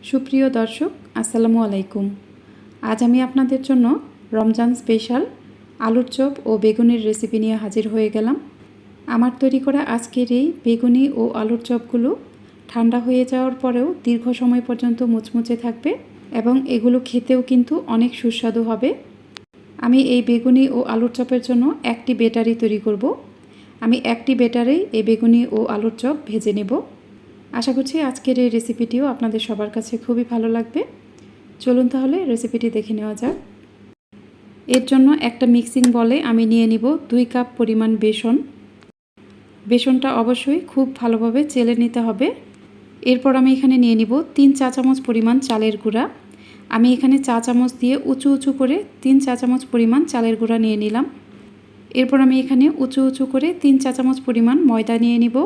সুপ্রিয় দর্শক, আসসালামু আলাইকুম। আজ আমি আপনাদের জন্য রমজান স্পেশাল আলুর চপ ও বেগুনির রেসিপি নিয়ে হাজির হয়ে গেলাম। আমার তৈরি করা আজকের এই বেগুনি ও আলুর চপগুলো ঠান্ডা হয়ে যাওয়ার পরেও দীর্ঘ সময় পর্যন্ত মুচমুচে থাকবে এবং এগুলো খেতেও কিন্তু অনেক সুস্বাদু হবে। আমি এই বেগুনি ও আলুর চপের জন্য একটি ব্যাটারি তৈরি করব। আমি একটি ব্যাটারেই এই বেগুনি ও আলুর চপ ভেজে নেব। আশা করছি আজকের এই রেসিপিটিও আপনাদের সবার কাছে খুবই ভালো লাগবে। চলুন তাহলে রেসিপিটি দেখে নেওয়া যাক। এর জন্য একটা মিক্সিং বলে আমি নিয়ে নিব 2 কাপ পরিমাণ বেসন। বেসনটা অবশ্যই খুব ভালোভাবে চেলে নিতে হবে। এরপর আমি এখানে নিয়ে নিব 3 চা চামচ পরিমাণ চালের গুঁড়া। আমি এখানে চা চামচ দিয়ে উঁচু উঁচু করে 3 চা চামচ পরিমাণ চালের গুঁড়া নিয়ে নিলাম। এরপর আমি এখানে উঁচু উঁচু করে 3 চা চামচ পরিমাণ ময়দা নিয়ে নিব।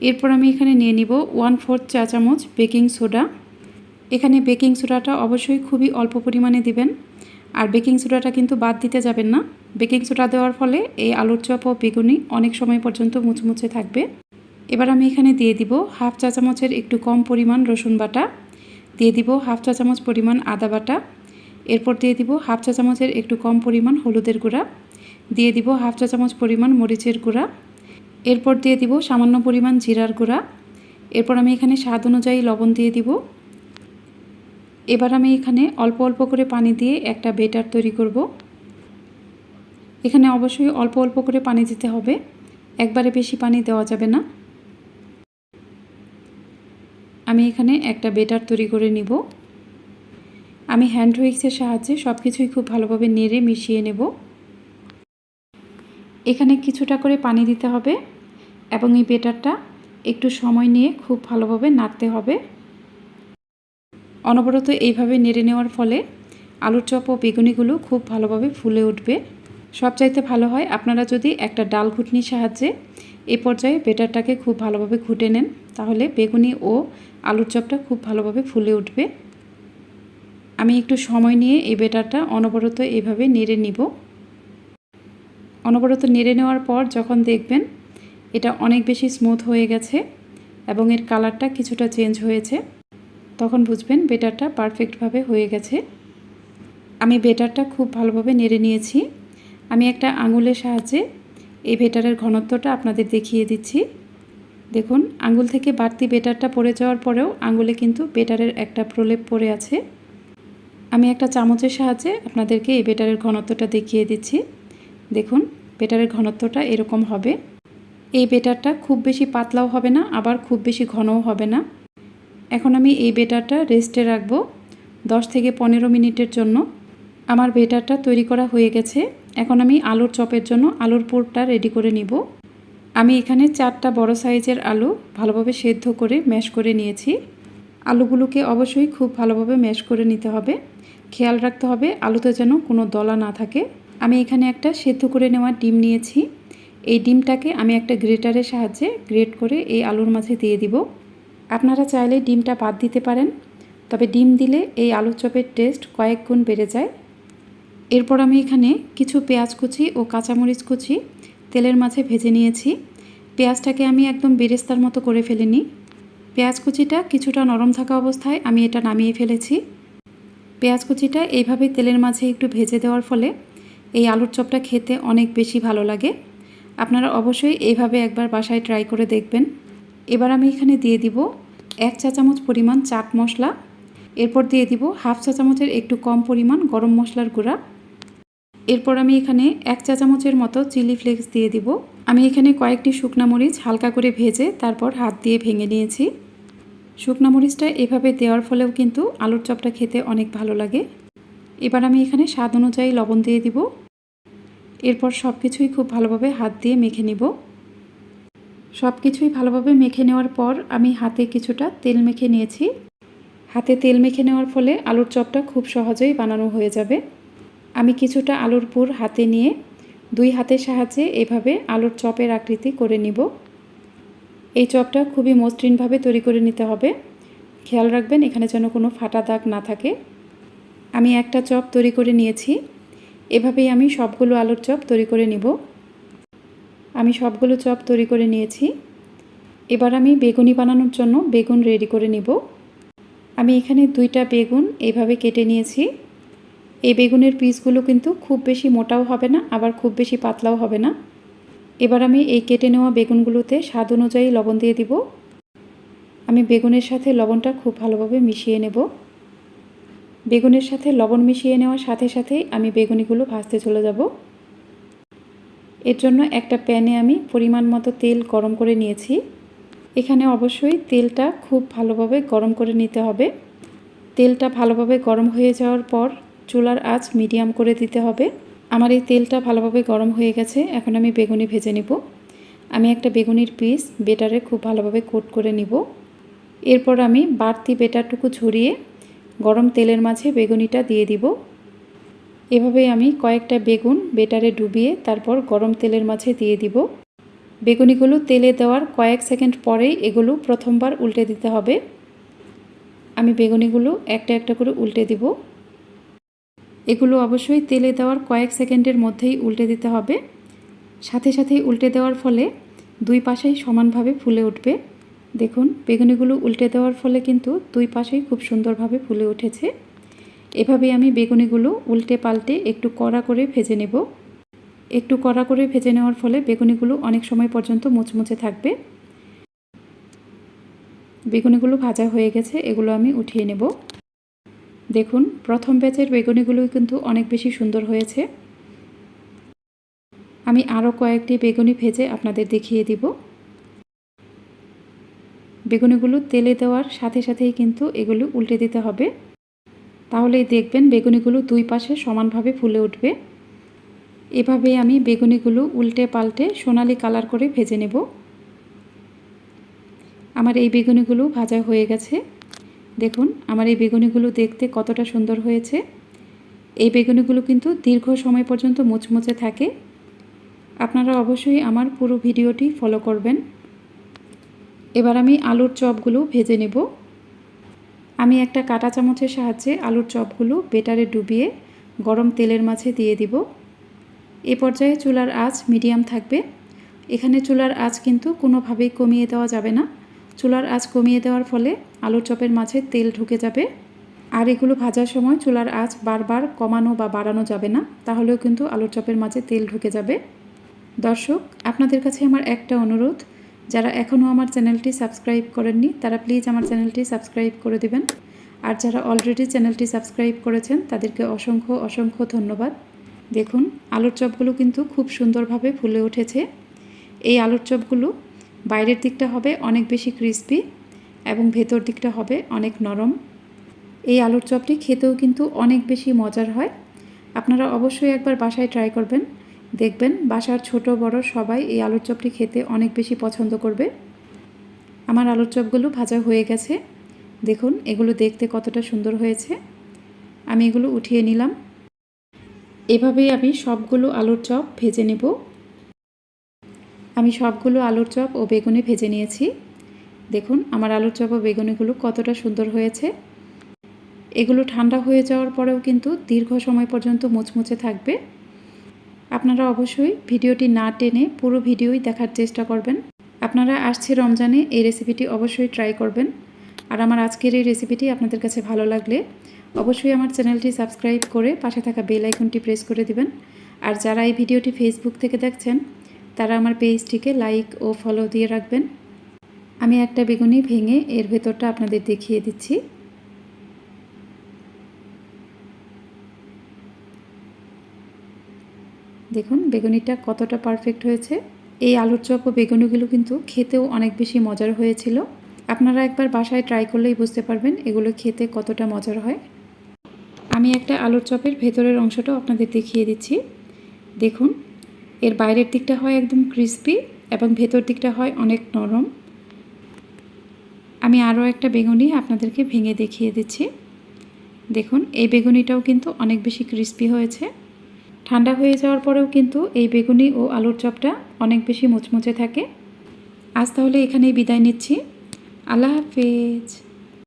এরপর আমি এখানে নিয়ে নিব 1/4 চা চামচ বেকিং সোডা। এখানে বেকিং সোডাটা অবশ্যই খুবই অল্প পরিমাণে দিবেন, আর বেকিং সোডাটা কিন্তু বাদ দিতে যাবেন না। বেকিং সোডা দেওয়ার ফলে এই আলুর চপ ও বেগুনি অনেক সময় পর্যন্ত মুচমুচে থাকবে। এবার আমি এখানে দিয়ে দিব 1/2 চা চামচের একটু কম পরিমাণ রসুন বাটা, দিয়ে দিব 1/2 চা চামচ পরিমাণ আদা বাটা, এরপর দিয়ে দিব 1/2 চা চামচের একটু কম পরিমাণ হলুদের গুঁড়া, দিয়ে দিব 1/2 চা চামচ পরিমাণ মরিচের গুঁড়া, এরপর দিয়ে দিব সামান্য পরিমাণ জিরার গুঁড়া। এরপর আমি এখানে স্বাদ অনুযায়ী লবণ দিয়ে দিব। এবার আমি এখানে অল্প অল্প করে পানি দিয়ে একটা ব্যাটার তৈরি করব। এখানে অবশ্যই অল্প অল্প করে পানি দিতে হবে, একবারে বেশি পানি দেওয়া যাবে না। আমি এখানে একটা ব্যাটার তৈরি করে নিব। আমি হ্যান্ড হুইক্সের সাহায্যে সব কিছুই খুব ভালোভাবে নেড়ে মিশিয়ে নেব। এখানে কিছুটা করে পানি দিতে হবে এবং এই ব্যাটারটা একটু সময় নিয়ে খুব ভালোভাবে নাড়তে হবে। অনবরত এইভাবে নেড়ে নেওয়ার ফলে আলুর চপ ও বেগুনিগুলো খুব ভালোভাবে ফুলে উঠবে। সবচাইতে ভালো হয় আপনারা যদি একটা ডাল ঘুটনির সাহায্যে এই পর্যায়ে ব্যাটারটাকে খুব ভালোভাবে ঘুটে নেন, তাহলে বেগুনি ও আলুর চপটা খুব ভালোভাবে ফুলে উঠবে। আমি একটু সময় নিয়ে এই ব্যাটারটা অনবরত এইভাবে নেড়ে নিব। অনবরত নেড়ে নেওয়ার পর যখন দেখবেন এটা অনেক বেশি স্মুথ হয়ে গেছে এবং এর কালারটা কিছুটা চেঞ্জ হয়েছে, তখন বুঝবেন ব্যাটারটা পারফেক্টভাবে হয়ে গেছে। আমি ব্যাটারটা খুব ভালোভাবে নেড়ে নিয়েছি। আমি একটা আঙুলের সাহায্যে এই ব্যাটারের ঘনত্বটা আপনাদের দেখিয়ে দিচ্ছি। দেখুন, আঙুল থেকে বাড়তি ব্যাটারটা পড়ে যাওয়ার পরেও আঙুলে কিন্তু ব্যাটারের একটা প্রলেপ পড়ে আছে। আমি একটা চামচের সাহায্যে আপনাদেরকে এই ব্যাটারের ঘনত্বটা দেখিয়ে দিচ্ছি। দেখুন, ব্যাটারের ঘনত্বটা এরকম হবে। এই ব্যাটারটা খুব বেশি পাতলাও হবে না, আবার খুব বেশি ঘনও হবে না। এখন আমি এই ব্যাটারটা রেস্টে রাখব 10 থেকে 15 মিনিটের জন্য। আমার ব্যাটারটা তৈরি করা হয়ে গেছে। এখন আমি আলুর চপের জন্য আলুর পুরটা রেডি করে নিব। আমি এখানে 4টা বড় সাইজের আলু ভালোভাবে সেদ্ধ করে ম্যাশ করে নিয়েছি। আলুগুলোকে অবশ্যই খুব ভালোভাবে ম্যাশ করে নিতে হবে। খেয়াল রাখতে হবে আলুতে যেন কোনো দলা না থাকে। আমি এখানে একটা সেদ্ধ করে নেওয়া ডিম নিয়েছি। এই ডিমটাকে আমি একটা গ্রেটারের সাহায্যে গ্রেট করে এই আলুর মাঝে দিয়ে দিব। আপনারা চাইলে ডিমটা বাদ দিতে পারেন, তবে ডিম দিলে এই আলুর চপের টেস্ট কয়েক গুণ বেড়ে যায়। এরপর আমি এখানে কিছু পেঁয়াজ কুচি ও কাঁচামরিচ কুচি তেলের মাঝে ভেজে নিয়েছি। পেঁয়াজটাকে আমি একদম বেরেস্তার মতো করে ফেলিনি। পেঁয়াজ কুচিটা কিছুটা নরম থাকা অবস্থায় আমি এটা নামিয়ে ফেলেছি। পেঁয়াজ কুচিটা এইভাবে তেলের মাঝে একটু ভেজে দেওয়ার ফলে এই আলুর চপটা খেতে অনেক বেশি ভালো লাগে। আপনারা অবশ্যই এইভাবে একবার বাসায় ট্রাই করে দেখবেন। এবার আমি এখানে দিয়ে দিব 1 চা চামচ পরিমাণ চাট মশলা। এরপর দিয়ে দিব 1/2 চা চামচের একটু কম পরিমাণ গরম মশলার গুঁড়া। এরপর আমি এখানে 1 চা চামচের মতো চিলি ফ্লেক্স দিয়ে দিব। আমি এখানে কয়েকটি শুকনা মরিচ হালকা করে ভেজে তারপর হাত দিয়ে ভেঙে নিয়েছি। শুকনা মরিচটা এভাবে দেওয়ার ফলেও কিন্তু আলুর চপটা খেতে অনেক ভালো লাগে। এবার আমি এখানে স্বাদ অনুযায়ী লবণ দিয়ে দিব। এরপর সব কিছুই খুব ভালোভাবে হাত দিয়ে মেখে নিব। সব কিছুই ভালোভাবে মেখে নেওয়ার পর আমি হাতে কিছুটা তেল মেখে নিয়েছি। হাতে তেল মেখে নেওয়ার ফলে আলুর চপটা খুব সহজেই বানানো হয়ে যাবে। আমি কিছুটা আলুর পুর হাতে নিয়ে 2 হাতের সাহায্যে এভাবে আলুর চপের আকৃতি করে নিব। এই চপটা খুবই মসৃণভাবে তৈরি করে নিতে হবে। খেয়াল রাখবেন এখানে যেন কোনো ফাটা দাগ না থাকে। আমি একটা চপ তৈরি করে নিয়েছি। এভাবেই আমি সবগুলো আলুর চপ তৈরি করে নিব। আমি সবগুলো চপ তৈরি করে নিয়েছি। এবার আমি বেগুনি বানানোর জন্য বেগুন রেডি করে নিব। আমি এখানে 2টা বেগুন এইভাবে কেটে নিয়েছি। এই বেগুনের পিসগুলো কিন্তু খুব বেশি মোটাও হবে না, আবার খুব বেশি পাতলাও হবে না। এবার আমি এই কেটে নেওয়া বেগুনগুলোতে স্বাদ অনুযায়ী লবণ দিয়ে দিব। আমি বেগুনের সাথে লবণটা খুব ভালোভাবে মিশিয়ে নেব। বেগুনের সাথে লবণ মিশিয়ে নেওয়ার সাথে সাথেই আমি বেগুনিগুলো ভাজতে চলে যাব। এর জন্য একটা প্যানে আমি পরিমাণ মতো তেল গরম করে নিয়েছি। এখানে অবশ্যই তেলটা খুব ভালোভাবে গরম করে নিতে হবে। তেলটা ভালোভাবে গরম হয়ে যাওয়ার পর চুলার আঁচ মিডিয়াম করে দিতে হবে। আমার এই তেলটা ভালোভাবে গরম হয়ে গেছে, এখন আমি বেগুনি ভেজে নিব। আমি একটা বেগুনির পিস বেটারে খুব ভালোভাবে কোট করে নিব। এরপর আমি বাড়তি বেটারটুকু ঝরিয়ে গরম তেলের মাঝে বেগুনিটা দিয়ে দিব। এভাবেই আমি কয়েকটা বেগুন বেটারে ডুবিয়ে তারপর গরম তেলের মাঝে দিয়ে দিব। বেগুনিগুলো তেলে দেওয়ার কয়েক সেকেন্ড পরেই এগুলো প্রথমবার উল্টে দিতে হবে। আমি বেগুনিগুলো একটা একটা করে উল্টে দিব। এগুলো অবশ্যই তেলে দেওয়ার কয়েক সেকেন্ডের মধ্যেই উল্টে দিতে হবে। সাথে সাথেই উল্টে দেওয়ার ফলে দুই পাশেই সমানভাবে ফুলে উঠবে। দেখুন বেগুনিগুলো উল্টে দেওয়ার ফলে কিন্তু দুই পাশেই খুব সুন্দরভাবে ফুলে উঠেছে। এভাবেই আমি বেগুনিগুলো উল্টে পাল্টে একটু কড়া করে ভেজে নেব। একটু কড়া করে ভেজে নেওয়ার ফলে বেগুনিগুলো অনেক সময় পর্যন্ত মুচমুচে থাকবে। বেগুনিগুলো ভাজা হয়ে গেছে, এগুলো আমি উঠিয়ে নেব। দেখুন প্রথম ব্যাচের বেগুনিগুলোই কিন্তু অনেক বেশি সুন্দর হয়েছে। আমি আরও কয়েকটি বেগুনি ভেজে আপনাদের দেখিয়ে দিব। বেগুনিগুলো তেলে দেওয়ার সাথে সাথেই কিন্তু এগুলো উল্টে দিতে হবে, তাহলেই দেখবেন বেগুনিগুলো দুই পাশে সমানভাবে ফুলে উঠবে। এভাবেই আমি বেগুনিগুলো উল্টে পাল্টে সোনালি কালার করে ভেজে নেব। আমার এই বেগুনিগুলো ভাজা হয়ে গেছে। দেখুন আমার এই বেগুনিগুলো দেখতে কতটা সুন্দর হয়েছে। এই বেগুনিগুলো কিন্তু দীর্ঘ সময় পর্যন্ত মুচমুচে থাকে। আপনারা অবশ্যই আমার পুরো ভিডিওটি ফলো করবেন। এবার আমি আলুর চপগুলো ভেজে নেব। আমি একটা কাঁটা চামচের সাহায্যে আলুর চপগুলো বেটারে ডুবিয়ে গরম তেলের মাঝে দিয়ে দিব। এ পর্যায়ে চুলার আঁচ মিডিয়াম থাকবে। এখানে চুলার আঁচ কিন্তু কোনোভাবেই কমিয়ে দেওয়া যাবে না। চুলার আঁচ কমিয়ে দেওয়ার ফলে আলুর চপের মাঝে তেল ঢুকে যাবে। আর এগুলো ভাজার সময় চুলার আঁচ বারবার কমানো বা বাড়ানো যাবে না, তাহলেও কিন্তু আলুর চপের মাঝে তেল ঢুকে যাবে। দর্শক, আপনাদের কাছে আমার একটা অনুরোধ, যারা এখনও আমার চ্যানেলটি সাবস্ক্রাইব করেননি তারা প্লিজ আমার চ্যানেলটি সাবস্ক্রাইব করে দিবেন। আর যারা অলরেডি চ্যানেলটি সাবস্ক্রাইব করেছেন তাদেরকে অসংখ্য অসংখ্য ধন্যবাদ। দেখুন আলুর চপগুলো কিন্তু খুব সুন্দরভাবে ফুলে উঠেছে। এই আলুর চপগুলো বাইরের দিকটা হবে অনেক বেশি ক্রিস্পি এবং ভেতর দিকটা হবে অনেক নরম। এই আলুর চপটি খেতেও কিন্তু অনেক বেশি মজার হয়। আপনারা অবশ্যই একবার বাসায় ট্রাই করবেন, দেখবেন বাসার ছোট বড় সবাই এই আলুর চপটি খেতে অনেক বেশি পছন্দ করবে। আমার আলুর চপগুলো ভাজা হয়ে গেছে। দেখুন এগুলো দেখতে কতটা সুন্দর হয়েছে। আমি এগুলো উঠিয়ে নিলাম। এভাবেই আমি সবগুলো আলুর চপ ভেজে নেব। আমি সবগুলো আলুর চপ ও বেগুনি ভেজে নিয়েছি। দেখুন আমার আলুর চপ ও বেগুনিগুলো কতটা সুন্দর হয়েছে। এগুলো ঠান্ডা হয়ে যাওয়ার পরেও কিন্তু দীর্ঘ সময় পর্যন্ত মুচমুচে থাকবে। আপনারা অবশ্যই ভিডিওটি না টেনে পুরো ভিডিওই দেখার চেষ্টা করবেন। আপনারা আসছে রমজানে এই রেসিপিটি অবশ্যই ট্রাই করবেন। আর আমার আজকের এই রেসিপিটি আপনাদের কাছে ভালো লাগলে অবশ্যই আমার চ্যানেলটি সাবস্ক্রাইব করে পাশে থাকা বেল আইকনটি প্রেস করে দিবেন। আর যারা এই ভিডিওটি ফেসবুক থেকে দেখছেন তারা আমার পেজটিকে লাইক ও ফলো দিয়ে রাখবেন। আমি একটা বেগুনি ভেঙে এর ভেতরটা আপনাদের দেখিয়ে দিচ্ছি। দেখুন বেগুনিটা কতটা পারফেক্ট হয়েছে। এই আলুর চপ ও বেগুনিগুলো কিন্তু খেতেও অনেক বেশি মজার হয়েছিল। আপনারা একবার বাসায় ট্রাই করলেই বুঝতে পারবেন এগুলো খেতে কতটা মজার হয়। আমি একটা আলুর চপের ভেতরের অংশটাও আপনাদের দেখিয়ে দিচ্ছি। দেখুন এর বাইরের দিকটা হয় একদম ক্রিস্পি এবং ভেতর দিকটা হয় অনেক নরম। আমি আরও একটা বেগুনি আপনাদেরকে ভেঙে দেখিয়ে দিচ্ছি। দেখুন এই বেগুনিটাও কিন্তু অনেক বেশি ক্রিস্পি হয়েছে। ঠান্ডা হয়ে যাওয়ার পরেও কিন্তু এই বেগুনি ও আলুর চপটা অনেক বেশি মুচমুচে থাকে। আজ তাহলে এখানেই বিদায় নিচ্ছি। আল্লাহ হাফেজ।